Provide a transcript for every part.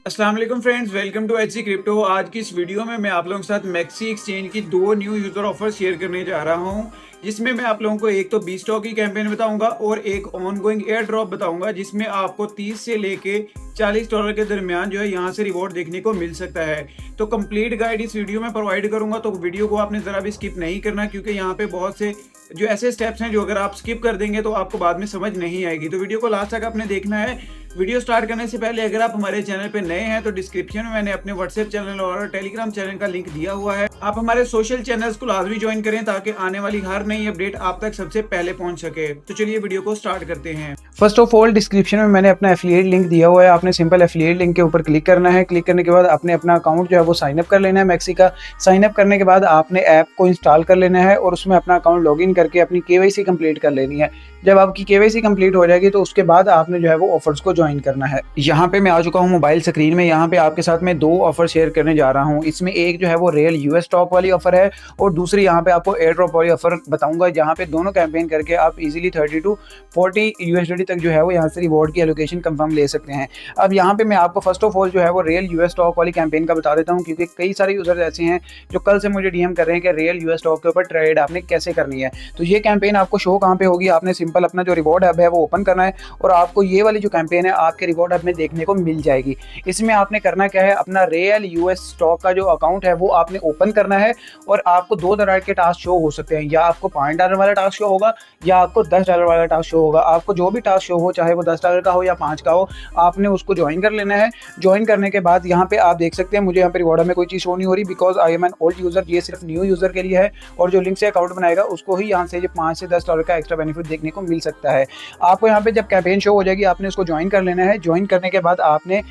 अस्सलाम वालेकुम friends, welcome to HC crypto. आज की इस वीडियो में मैं आप लोगों के साथ मैक्सी एक्सचेंज की दो न्यू यूज़र ऑफर शेयर करने जा रहा हूं, जिसमें मैं आप लोगों को एक तो 20 स्टॉक की कैंपेन बताऊंगा और एक ऑन गोइंग एयर ड्रॉप बताऊंगा, जिसमें आपको 30 से लेके $40 के दरमियान जो है यहाँ से रिवॉर्ड देखने को मिल सकता है। तो कंप्लीट गाइड इस वीडियो में प्रोवाइड करूंगा, तो वीडियो को आपने ज़रा भी स्किप नहीं करना, क्योंकि यहाँ पे बहुत से जो ऐसे स्टेप्स हैं जो अगर आप स्किप कर देंगे तो आपको बाद में समझ नहीं आएगी। तो वीडियो को लास्ट तक आपने देखना है। वीडियो स्टार्ट करने से पहले अगर आप हमारे चैनल पे नए हैं तो डिस्क्रिप्शन में मैंने अपने व्हाट्सएप चैनल और टेलीग्राम चैनल का लिंक दिया हुआ है। आप हमारे सोशल चैनल्स को लाजमी ज्वाइन करें ताकि आने वाली हर नई अपडेट आप तक सबसे पहले पहुंच सके। तो चलिए वीडियो को स्टार्ट करते हैं। फर्स्ट ऑफ ऑल डिस्क्रिप्शन में मैंने अपना एफिलिएट लिंक दिया हुआ है। आपने सिंपल एफिलिएट लिंक के ऊपर क्लिक करना है। क्लिक करने के बाद आपने अपना अकाउंट जो है वो साइन अप कर लेना है मैक्सी का। साइन अप करने के बाद आपने ऐप को इंस्टॉल कर लेना है और उसमें अपना अकाउंट लॉगिन करके अपनी केवाईसी कंप्लीट कर लेनी है। जब आपकी केवाईसी कंप्लीट हो जाएगी तो उसके बाद आपने जो है वो ऑफर्स को ज्वाइन करना है। यहाँ पे मैं आ चुका हूँ मोबाइल स्क्रीन में। यहाँ पे आपके साथ में दो ऑफर शेयर करने जा रहा हूँ। इसमें एक जो है वो रियल यूएस स्टॉक वाली ऑफर है और दूसरी यहाँ पे आपको एयर ड्रॉप वाली ऑफर बताऊंगा, जहाँ पे दोनों कैंपेन करके आप इजीली 30 to 40 यूएसडी तक जो है वो यहाँ से रिवॉर्ड की एलोकेशन कंफर्म ले सकते हैं। अब यहाँ पे मैं आपको फर्स्ट ऑफ ऑल जो है वो रियल यूएस स्टॉक वाली कैंपेन का बता देता हूँ, क्योंकि कई सारे यूजर्स ऐसे हैं जो कल से मुझे डीएम कर रहे हैं कि रियल यूएस स्टॉक के ऊपर ट्रेड आपने कैसे करनी है। तो ये कैंपेन आपको शो कहाँ पे होगी, आपने सिंपल अपना जो रिवॉर्ड हब है वो ओपन करना है और आपको ये वाली जो कैंपेन है आपके रिवॉर्ड हब में देखने को मिल जाएगी। इसमें आपने करना क्या है, अपना रियल यूएस स्टॉक का जो अकाउंट है वो आपने ओपन करना है और आपको दो तरह के टास्क शो हो सकते हैं। या आपको $5 वाला टास्क शो होगा या आपको $10 वाला टास्क शो होगा। आपको जो भी टास्क शो हो, चाहे वो $10 का हो या 5 का हो, आपने उसको ज्वाइन कर लेना है। ज्वाइन करने के बाद यहाँ पे आप देख सकते हैं मुझे यहाँ पे रिवॉर्ड में कोई चीज़ शो नहीं हो रही, because I am an old user. ये सिर्फ न्यू यूजर के लिए है और जो लिंक से अकाउंट बनाएगा उसको ही यहाँ से ये $5 से $10 का एक्स्ट्रा बेनिफिट देखने को मिल सकता है। आपको यहाँ पे जब कैंपेन शो हो जाएगी आपने उसको ज्वाइन कर लेना है। ज्वाइन करने के बाद आपने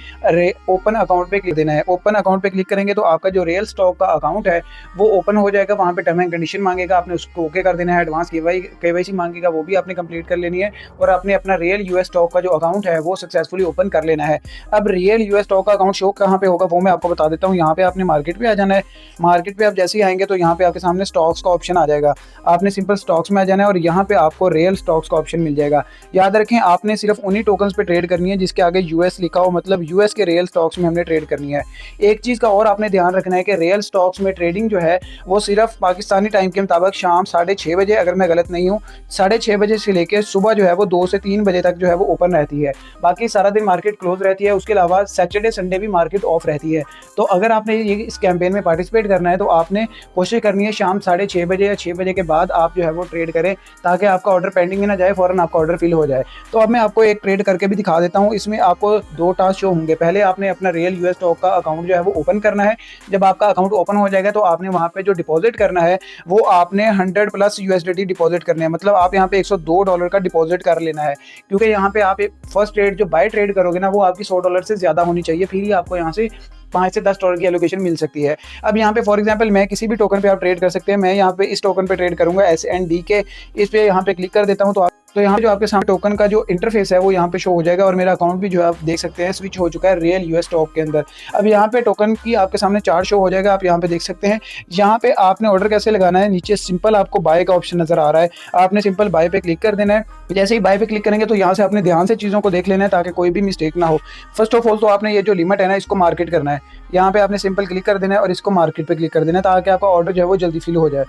ओपन अकाउंट पे क्लिक देना है। ओपन अकाउंट पे क्लिक करेंगे तो आपका जो रियल स्टॉक का अकाउंट है वो ओपन हो जाएगा। वहाँ पे टर्म एंड कंडीशन मांगेगा, आपने उसको ओके कर देना है। एडवांस केवाईसी मांगेगा, वो भी आपने कंप्लीट कर लेनी है और आपने अपना रियल यूएस स्टॉक का जो अकाउंट है वो सक्सेसफुली ओपन कर लेना है। अब रियल यूएस स्टॉक का अकाउंट शो कहाँ पे होगा वो मैं आपको बता देता हूँ। यहाँ पे आपने मार्केट पे आ जाना है। मार्केट पे आप जैसे ही आएंगे तो यहाँ पे आपके सामने स्टॉक्स का ऑप्शन आ जाएगा। आपने सिंपल स्टॉक्स में आ जाना है और यहाँ पे आपको रियल स्टॉक्स का ऑप्शन मिल जाएगा। याद रखें आपने सिर्फ उन्हीं टोकन्स पे ट्रेड करनी है जिसके आगे यूएस लिखा हो, मतलब यूएस के रियल स्टॉक्स में हमने ट्रेड करनी है। एक चीज़ का और आपने ध्यान रखना है कि रियल स्टॉक्स में ट्रेडिंग जो है वो सिर्फ पाकिस्तानी टाइम के मुताबिक शाम 6:30 बजे, अगर मैं गलत नहीं हूँ, 6:30 बजे से लेकर सुबह जो है वो 2 से 3 बजे तक जो है वो ओपन रहती है। बाकी सारा दिन मार्केट क्लोज रहती है। उसके अलावा सैटरडे संडे भी मार्केट ऑफ रहती है। तो अगर आपने ये इस कैंपेन में पार्टिसिपेट करना है तो आपने कोशिश करनी है शाम 6:30 बजे या 6 बजे के बाद आप जो है वो ट्रेड करें, ताकि आपका ऑर्डर पेंडिंग में ना जाए, फौरन आपका ऑर्डर फिल हो जाए। तो अब मैं आपको एक ट्रेड करके भी दिखा देता हूँ। इसमें आपको दो टास्क शो होंगे। पहले आपने अपना रियल यूएस स्टॉक का अकाउंट जो है वो ओपन करना है। जब आपका अकाउंट ओपन हो जाएगा तो आपने वहाँ पे जो डिपॉजिट करना है वो आपने 100+ यूएसडीटी डिपॉजिट करने हैं। मतलब आप यहाँ पे $102 का डिपॉजिट कर लेना है, क्योंकि यहाँ पे आप फर्स्ट ट्रेड जो बाय ट्रेड करोगे ना वो आपकी $100 से ज़्यादा होनी चाहिए, फिर ही आपको यहाँ से $5 से $10 की एलोकेशन मिल सकती है। अब यहाँ पे फॉर एग्जांपल मैं किसी भी टोकन पे आप ट्रेड कर सकते हैं। मैं यहाँ पे इस टोकन पे ट्रेड करूंगा SND के। इस पे यहाँ पे क्लिक कर देता हूँ तो यहाँ जो आपके सामने टोकन का जो इंटरफेस है वो यहाँ पे शो हो जाएगा और मेरा अकाउंट भी जो है आप देख सकते हैं स्विच हो चुका है रियल यूएस स्टॉक के अंदर। अब यहाँ पे टोकन की आपके सामने चार्ट शो हो जाएगा, आप यहाँ पे देख सकते हैं। यहाँ पे आपने ऑर्डर कैसे लगाना है, नीचे सिंपल आपको बाय का ऑप्शन नजर आ रहा है। आपने सिंपल बाय पे क्लिक कर देना है। जैसे ही बाय पे क्लिक करेंगे तो यहाँ से आपने ध्यान से चीज़ों को देख लेना है ताकि कोई भी मिस्टेक ना हो। फर्स्ट ऑफ ऑल तो आपने ये जो लिमिट है ना इसको मार्केट करना है। यहाँ पे आपने सिंपल क्लिक कर देना है और इसको मार्केट पे क्लिक कर देना है ताकि आपका ऑर्डर जो है वो जल्दी फिल हो जाए।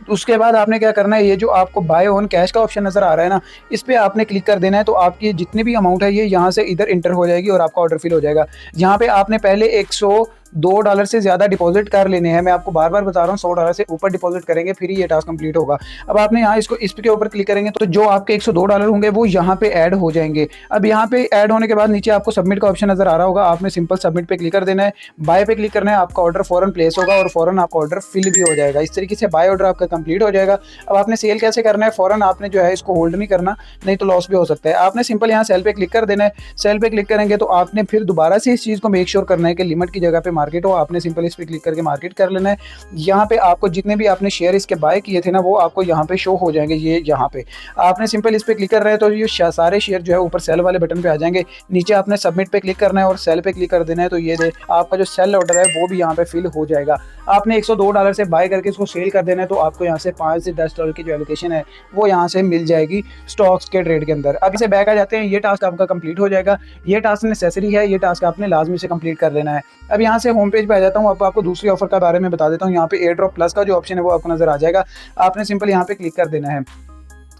उसके बाद आपने क्या करना है, ये जो आपको बाय ऑन कैश का ऑप्शन नजर आ रहा है ना, इस पे आपने क्लिक कर देना है। तो आपकी जितनी भी अमाउंट है ये यहाँ से इधर इंटर हो जाएगी और आपका ऑर्डर फिल हो जाएगा। यहाँ पे आपने पहले $102 से ज़्यादा डिपॉजिट कर लेने हैं। मैं आपको बार बार बता रहा हूँ, $100 से ऊपर डिपॉजिट करेंगे फिर ही ये टास्क कंप्लीट होगा। अब आपने यहाँ इसके ऊपर क्लिक करेंगे तो जो आपके $102 होंगे वो यहाँ पे ऐड हो जाएंगे। अब यहाँ पे ऐड होने के बाद नीचे आपको सबमिट का ऑप्शन नजर आ रहा होगा। आपने सिंपल सबमिट पे क्लिक कर देना है। बाय पे क्लिक करना है, आपका ऑर्डर फौरन प्लेस होगा और फौरन आपका ऑर्डर फिल भी हो जाएगा। इस तरीके से बाय ऑर्डर आपका कंप्लीट हो जाएगा। अब आपने सेल कैसे करना है, फौरन आपने जो है इसको होल्ड नहीं करना, नहीं तो लॉस भी हो सकता है। आपने सिंपल यहाँ सेल पे क्लिक कर देना है। सेल पे क्लिक करेंगे तो आपने फिर दोबारा से इस चीज़ को मेक श्योर करना है कि लिमिट की जगह पे मार्केट हो, आपने सिंपल इस पर क्लिक करके मार्केट कर लेना है। यहाँ पे आपको जितने भी आपने शेयर इसके बाय किए थे ना, वो आपको यहाँ पे शो हो जाएंगे। ये यहाँ पे आपने सिंपल इस पर क्लिक कर रहे हैं तो ये सारे शेयर जो है ऊपर सेल वाले बटन पे आ जाएंगे। नीचे आपने सबमिट पे क्लिक करना है और सेल पे क्लिक कर देना है, तो ये आपका जो सेल ऑर्डर है वो भी यहाँ पे फिल हो जाएगा। आपने $102 से बाय करके इसको सेल कर देना है, तो आपको यहाँ से $5 से $10 की जो एलोकेशन है वो यहाँ से मिल जाएगी स्टॉक्स के ट्रेड के अंदर। अब इसे बैक आ जाते हैं, ये टास्क आपका कंप्लीट हो जाएगा। ये टास्क नेसेसरी है, ये टास्क आपने लाजमी से कंप्लीट कर लेना है। अब यहाँ से होम पेज पे आ जाता हूँ। अब आपको दूसरी ऑफर का बारे में बता देता हूँ। यहाँ पे एयर ड्रॉप प्लस का जो ऑप्शन है वो आपको नजर आ जाएगा। आपने सिंपल यहाँ पे क्लिक कर देना है।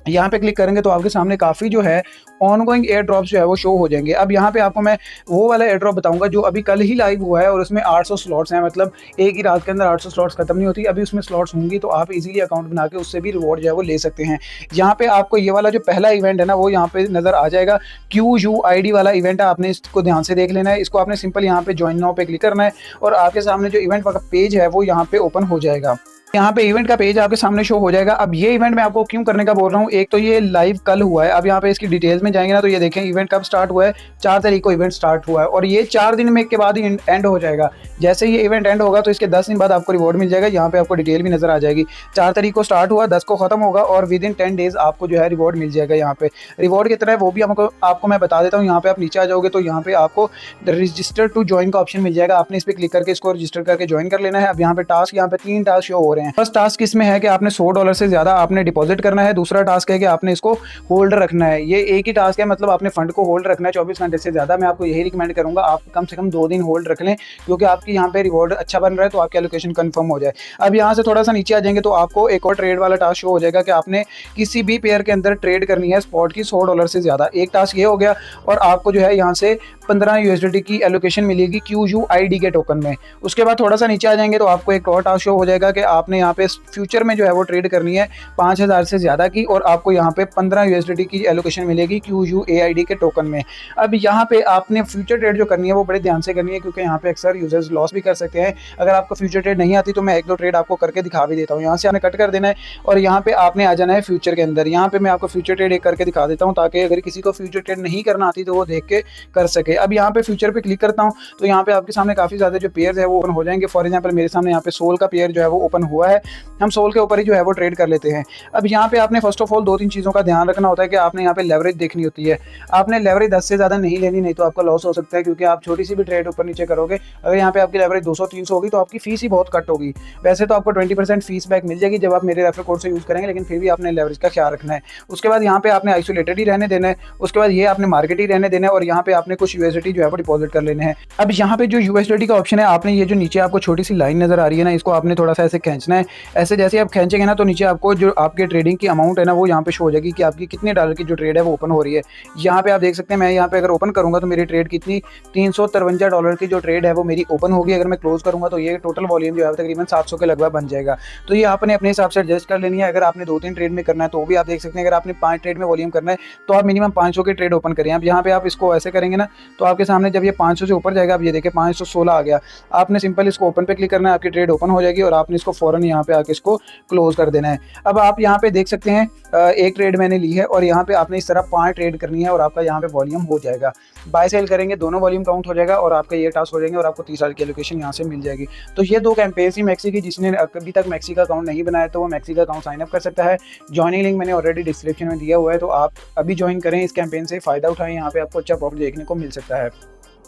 यहाँ पे क्लिक करेंगे तो आपके सामने काफ़ी जो है ऑनगोइंग एयर ड्रॉप्स जो है वो शो हो जाएंगे। अब यहाँ पे आपको मैं वो वाला एयर ड्रॉप बताऊंगा जो अभी कल ही लाइव हुआ है और उसमें 800 स्लॉट्स हैं। मतलब एक ही रात के अंदर 800 स्लॉट्स खत्म नहीं होती, अभी उसमें स्लॉट्स होंगी, तो आप इजीली अकाउंट बना के उससे भी रिवॉर्ड जो है वो ले सकते हैं। यहाँ पे आपको ये वाला जो पहला इवेंट है ना वो यहाँ पे नजर आ जाएगा। QUID वाला इवेंट है, आपने इसको ध्यान से देख लेना है। इसको आपने सिंपल यहाँ पे ज्वाइन नाउ पे क्लिक करना है और आपके सामने जो इवेंट का पेज है वो यहाँ पे ओपन हो जाएगा। यहाँ पे इवेंट का पेज आपके सामने शो हो जाएगा। अब ये इवेंट मैं आपको क्यों करने का बोल रहा हूँ, एक तो ये लाइव कल हुआ है। अब यहाँ पे इसकी डिटेल्स में जाएंगे ना तो ये देखें इवेंट कब स्टार्ट हुआ है, 4 तारीख को इवेंट स्टार्ट हुआ है और ये 4 दिन में के बाद ही एंड हो जाएगा। जैसे ये इवेंट एंड होगा तो इसके 10 दिन बाद आपको रिवॉर्ड मिल जाएगा। यहाँ पे आपको डिटेल भी नजर आ जाएगी। 4 तारीख को स्टार्ट हुआ, 10 को खत्म होगा और विद इन 10 डेज आपको जो है रिवॉर्ड मिल जाएगा। यहाँ पे रिवॉर्ड कितना है वो भी आपको मैं बता देता हूँ। यहाँ पे आप नीचे आ जाओगे तो यहाँ पे आपको रजिस्टर टू ज्वाइन का ऑप्शन मिल जाएगा। आपने इस पर क्लिक करके इसको रजिस्टर करके ज्वाइन कर लेना है। अब यहाँ पे टास्क, यहाँ पे 3 टास्क शो हो रहे हैं। फर्स्ट टास्क इसमें है कि आपने $100 से ज्यादा आपने डिपॉजिट करना है। दूसरा टास्क है कि आपने इसको होल्ड रखना है। ये एक ही टास्क है, मतलब आपने फंड को होल्ड रखना है 24 घंटे से ज्यादा। मैं आपको यही रिकमेंड करूंगा आप कम से कम 2 दिन होल्ड रख लें, क्योंकि आपकी यहाँ पे रिवॉर्ड अच्छा बन रहा है तो आपकी एलोकेशन कंफर्म हो जाए। अब यहाँ से थोड़ा सा नीचे आ जाएंगे तो आपको एक और ट्रेड वाला टास्क शो हो जाएगा कि आपने किसी भी पेयर के अंदर ट्रेड करनी है स्पॉट की $100 से ज्यादा। एक टास्क ये हो गया और आपको जो है यहाँ से 15 USDT की एलोकेशन मिलेगी QUID के टोकन में। उसके बाद थोड़ा सा नीचे आ जाएंगे तो आपको एक और टास्क शो हो जाएगा कि आपने यहाँ पे फ्यूचर में जो है वो ट्रेड करनी है 5000 से ज्यादा की और आपको यहाँ पे 15 USDT की एलोकेशन मिलेगी QUAID के टोकन में। अब यहाँ पे आपने फ्यूचर ट्रेड जो करनी है वो बड़े ध्यान से करनी है, क्योंकि यहाँ पे अक्सर यूजर्स लॉस भी कर सकते हैं। अगर आपको फ्यूचर ट्रेड नहीं आती तो मैं 1-2 ट्रेड आपको करके दिखा भी देता हूँ। यहाँ से आपने कट कर देना है और यहाँ पे आपने आ जाना है फ्यूचर के अंदर। यहाँ पे मैं आपको फ्यूचर ट्रेड एक करके दिखा देता हूँ ताकि अगर किसी को फ्यूचर ट्रेड नहीं करना आती तो वो देख के कर सके। अब यहाँ पे फ्यूचर पे क्लिक करता हूँ तो यहाँ पे आपके सामने काफी ज्यादा जो पेयर है वो ओपन हो जाएंगे। फॉर एग्जाम्पल मेरे सामने यहाँ पे सोल का पेयर जो है वो ओपन हुआ है। हम सोल के ऊपर ही जो है वो ट्रेड कर लेते हैं। अब यहाँ पे आपने फर्स्ट ऑफ ऑल 2-3 चीज़ों का ध्यान रखना होता है कि आपने यहाँ पे लेवरेज देखनी होती है। आपने लेवरेज 10 से ज़्यादा नहीं लेनी, नहीं तो आपका लॉस हो सकता है, क्योंकि आप छोटी सी भी ट्रेड ऊपर नीचे करोगे। अगर यहाँ पे आपकी लेवरेज 200-300 होगी तो आपकी फीस ही बहुत कट होगी। वैसे तो आपको 20% फीस बैक मिल जाएगी जब आप मेरे रेफर कोड से यूज़ करेंगे, लेकिन फिर भी आपने लेवरेज का ख्याल रखना है। उसके बाद यहाँ पे आपने आइसोलेटेड ही रहने देना है। उसके बाद ये आपने मार्केट ही रहने देना है और यहाँ पे आपने कुछ USDT जो है वो डिपॉजिट कर लेने हैं। अब यहाँ पे जो USDT का ऑप्शन है, आपने ये जो नीचे आपको छोटी सी लाइन नजर आ रही है ना, इसको आपने थोड़ा सा ऐसे खींचना है। ऐसे जैसे आप खींचेंगे ना तो नीचे आपको जो आपके ट्रेडिंग की अमाउंट है ना वो यहाँ पे शो हो जाएगी कि आपकी कितने डॉलर की जो ट्रेड है वो ओपन हो रही है। यहाँ पे आप देख सकते हैं, मैं यहाँ पे अगर ओपन करूंगा तो मेरी ट्रेड कितनी $353 की जो ट्रेड है वो मेरी ओपन होगी। अगर मैं क्लोज करूंगा तो ये टोटल वॉल्यूम जो है तकरीबन 700 के लगभग बन जाएगा। तो ये आपने अपने हिसाब से एडजस्ट कर लेनी है। अगर आपने 2-3 ट्रेड में करना है तो भी आप देख सकते हैं। अगर आपने 5 ट्रेड में वॉल्यूम करना है तो आप मिनिमम 500 की ट्रेड ओपन करें। अब यहाँ पे आप इसको ऐसे करेंगे ना तो आपके सामने जब ये 500 से ऊपर जाएगा, अब ये देखिए 516 आ गया। आपने सिंपल इसको ओपन पे क्लिक करना है, आपकी ट्रेड ओपन हो जाएगी और आपने इसको फौरन यहाँ पे आके इसको क्लोज कर देना है। अब आप यहाँ पे देख सकते हैं एक ट्रेड मैंने ली है और यहाँ पे आपने इस तरह 5 ट्रेड करनी है और आपका यहाँ पे वॉल्यूम हो जाएगा। बाय सेल करेंगे दोनों वॉल्यूम काउंट हो जाएगा और आपका ये टास्क हो जाएंगे और आपको 30 साल की एलोकेशन यहाँ से मिल जाएगी। तो ये 2 कैंपेन ही मैक्सी की, जिसने अभी तक मैक्सी का अकाउंट नहीं बनाया तो वो मैक्सी का अकाउंट साइन अप कर सकता है। ज्वाइनिंग लिंक मैंने ऑलरेडी डिस्क्रिप्शन में दिया हुआ है, तो आप अभी ज्वाइन करें, इस कैंपेन से फ़ायदा उठाएं। यहाँ पे आपको अच्छा प्रॉफिट देखने को मिल सकता है।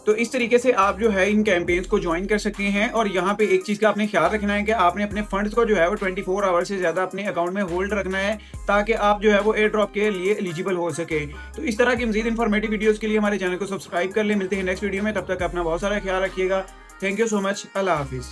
तो इस तरीके से आप जो है इन कैंपेन्स को ज्वाइन कर सकते हैं। और यहाँ पे एक चीज़ का आपने ख्याल रखना है कि आपने अपने फंड्स को जो है वो 24 आवर से ज़्यादा अपने अकाउंट में होल्ड रखना है, ताकि आप जो है वो एयर ड्रॉप के लिए एलिजिबल हो सके। तो इस तरह की मज़ीद इन्फॉर्मेटिव वीडियोज़ के लिए हमारे चैनल को सब्सक्राइब कर ले। मिलते हैं नेक्स्ट वीडियो में, तब तक अपना बहुत सारा ख्याल रखिएगा। Thank you so much. अल्लाह हाफिज़।